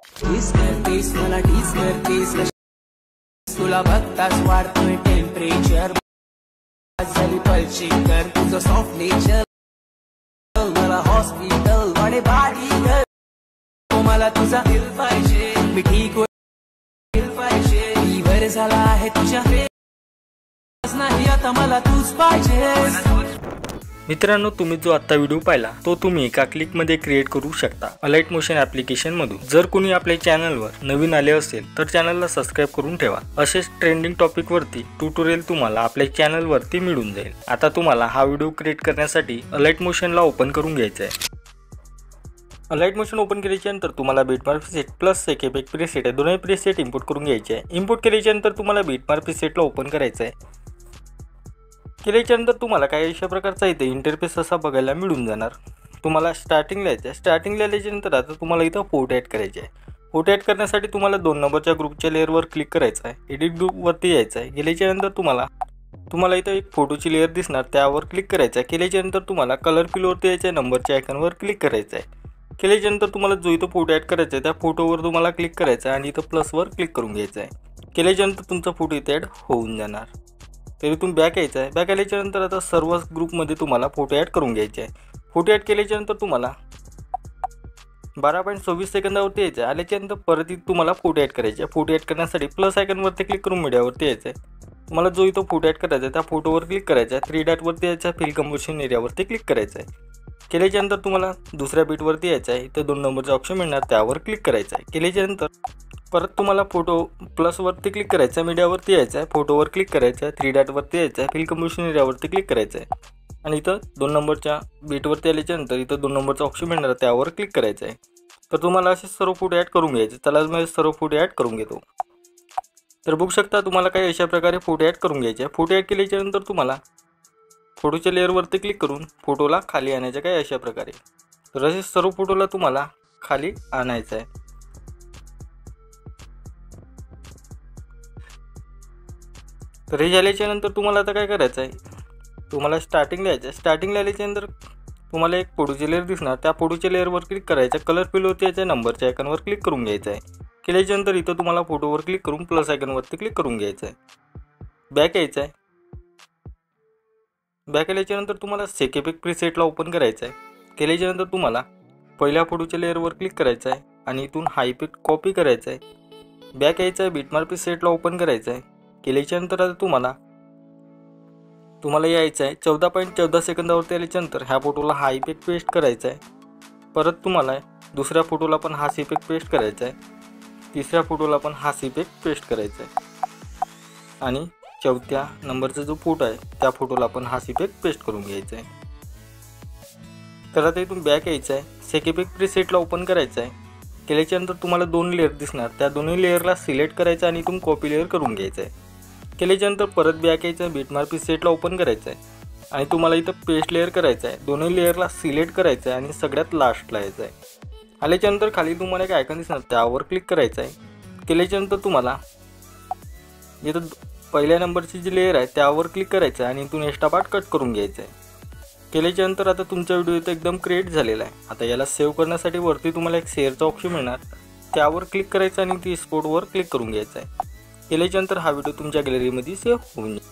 टीस करतेस मला टीस करतेस तुला बघताच वाढतोय टेम्परेचर झाली पलची कर तुझं सॉफ्ट नेचर मला हॉस्पिटल वाडे बाडी कर मला तुझा दिल पाहिजे मी ठीक होईल पाहिजे वर झाला आहे तुझ्या नाही आता मला तूच पाहिजे। मित्रांनो, तुम्ही जो आता व्हिडिओ पाहिला तो तुम्ही एका क्लिक मध्ये क्रिएट करू शकता अलाइट मोशन ऍप्लिकेशन मधून। जर कोणी आपल्या चॅनलवर नवीन आले असेल तर चॅनलला सबस्क्राइब करून ठेवा। असेच ट्रेंडिंग टॉपिक वरती ट्युटोरियल तुम्हाला आपल्या चॅनल वरती मिळून जाईल। आता तुम्हाला हा व्हिडिओ क्रिएट करण्यासाठी अलाइट मोशनला ओपन करून घ्यायचा आहे। अलाइट मोशन ओपन केल्यानंतर तुम्हाला बिटमार्क प्रीसेट प्लस एक इफेक्ट प्रीसेट आहे, दोन्ही प्रीसेट इम्पोर्ट करून घ्यायचे आहे। इम्पोर्ट केल्यानंतर तुम्हाला बिटमार्क प्रीसेटला ओपन करायचं आहे। केल्यानंतर तुम्हाला काही अशा प्रकारचा इथे इंटरफेस असा बघायला मिळून जाणार। तुम्हाला स्टार्टिंगला यायचं, स्टार्टिंगला आल्यानंतर आता तुम्हाला इथं फोटो ॲड करायचे आहे। फोटो ॲड करण्यासाठी तुम्हाला 2 नंबरच्या ग्रुपच्या लेअरवर क्लिक करायचं आहे। एडिट ग्रुपवरती यायचं आहे। गेल्यानंतर तुम्हाला इथं एक फोटोची लेअर दिसणार, त्यावर क्लिक करायचं आहे। केल्यानंतर तुम्हाला कलर फिलवरती यायचं आहे, नंबरच्या आयकॉनवर क्लिक करायचं आहे। केल्यानंतर तुम्हाला जो इथं फोटो ॲड करायचा आहे त्या फोटोवर तुम्हाला क्लिक करायचं आहे आणि इथं प्लसवर क्लिक करून घ्यायचं आहे। केल्यानंतर तुमचा फोटो इथे ॲड होऊन जाणार। तरी तुम्ही बॅक यायचं आहे। बॅक आल्यानंतर आता सर्व ग्रुपमध्ये तुम्हाला फोटो ॲड करून घ्यायचे आहे। फोटो ॲड केल्यानंतर तुम्हाला 12.26 सेकंदावरती यायचं आहे। आल्यानंतर परत तुम्हाला फोटो ॲड करायचे आहे। फोटो ॲड करण्यासाठी प्लस आयकॉनवरती क्लिक करून मीडियावरती यायचं आहे। तुम्हाला जो इथं फोटो ॲड करायचा आहे त्या फोटोवर क्लिक करायचं आहे। 3 डॉटवरती यायचं आहे, फिल कंपोजिशन एरियावरती क्लिक करायचं आहे। केल्यानंतर तुम्हाला दुसऱ्या बीटवरती यायचं आहे। इथं 2 नंबरचं ऑप्शन मिळणार, त्यावर क्लिक करायचं आहे। केल्यानंतर परत तुम्हाला फोटो प्लसवरती क्लिक करायचं आहे, मीडियावरती यायचं आहे, फोटोवर क्लिक करायचं आहे, 3 डॉटवरती यायचं आहे, फिल कंपोजिशन एरियावरती क्लिक करायचं आहे आणि इथं 2 नंबरच्या बीटवरती आल्यानंतर इथं 2 नंबरचा ऑप्शन मिळणार, त्यावर क्लिक करायचं आहे। तर तुम्हाला असे सर्व फोटो ॲड करून घ्यायचे। चला मी सर्व फोटो ॲड करून घेतो। तर बघू शकता तुम्हाला काही अशा प्रकारे फोटो ॲड करून घ्यायचे। फोटो ॲड केल्यानंतर तुम्हाला फोटोच्या लेअरवरती क्लिक करून फोटोला खाली आणायचं काही अशा प्रकारे। तर असे सर्व फोटोला तुम्हाला खाली आणायचं आहे। तर हे झाल्यानंतर तुम्हाला आता काय करायचं आहे, तुम्हाला स्टार्टिंगला यायचं आहे। स्टार्टिंगला आल्यानंतर तुम्हाला एक फोटोची लेअर दिसणार, त्या फोटोच्या लेअरवर क्लिक करायचं, कलर फिलवरती यायचं, नंबरच्या आयकॉनवर क्लिक करून घ्यायचं आहे। केल्यानंतर इथं तुम्हाला फोटोवर क्लिक करून प्लस आयकॉनवरती क्लिक करून घ्यायचं आहे। बॅक यायचं आहे। बॅक आल्यानंतर तुम्हाला सेक इफेक्ट प्रीसेटला ओपन करायचं आहे। केल्यानंतर तुम्हाला पहिल्या फोटोच्या लेअरवर क्लिक करायचं आहे आणि इथून हा इफेक्ट कॉपी करायचा आहे। बॅक यायचं आहे, बिटमार्क प्रीसेटला ओपन करायचं आहे। केल्यानंतर आता तुम्हाला यायचं आहे 14.14 सेकंदावरती आल्यानंतर ह्या फोटोला हा इफेक्ट पेस्ट करायचा आहे। परत तुम्हाला दुसऱ्या फोटोला पण हाच इफेक्ट पेस्ट करायचा आहे, तिसऱ्या फोटोला पण हाच इफेक्ट पेस्ट करायचा आहे आणि 4थ्या नंबरचा जो फोटो आहे त्या फोटोला पण हाच इफेक्ट पेस्ट करून घ्यायचा आहे। तर आता इथून बॅक यायचं आहे, सेक इफेक्ट प्रीसेटला ओपन करायचं आहे। केल्यानंतर तुम्हाला 2 लेअर दिसणार, त्या दोन्ही लेअरला सिलेक्ट करायचं आणि इथून कॉपी लेअर करून घ्यायचं आहे। केल्यानंतर परत बॅक यायचं आहे, बिटमार्क प्रीसेटला ओपन करायचं आहे आणि तुम्हाला इथं पेस्ट लेअर करायचं आहे। दोन्ही लेअरला सिलेक्ट करायचं आहे आणि सगळ्यात लास्टला यायचं आहे। आल्यानंतर खाली तुम्हाला एक आयकॉन दिसणार, त्यावर क्लिक करायचं आहे। केल्यानंतर तुम्हाला इथं पहिल्या नंबरची जी लेअर आहे त्यावर क्लिक करायचं आहे आणि इथून एक्स्ट्रा पार्ट कट करून घ्यायचं आहे। केल्यानंतर आता तुमचा व्हिडिओ इथं एकदम क्रिएट झालेला आहे। आता याला सेव्ह करण्यासाठी वरती तुम्हाला एक शेअरचा ऑप्शन मिळणार, त्यावर क्लिक करायचं आणि ती एक्सपोर्टवर क्लिक करून घ्यायचं आहे। केल्यानंतर हा व्हिडिओ तुमच्या गॅलरीमध्ये सेव्ह होऊन जाईल।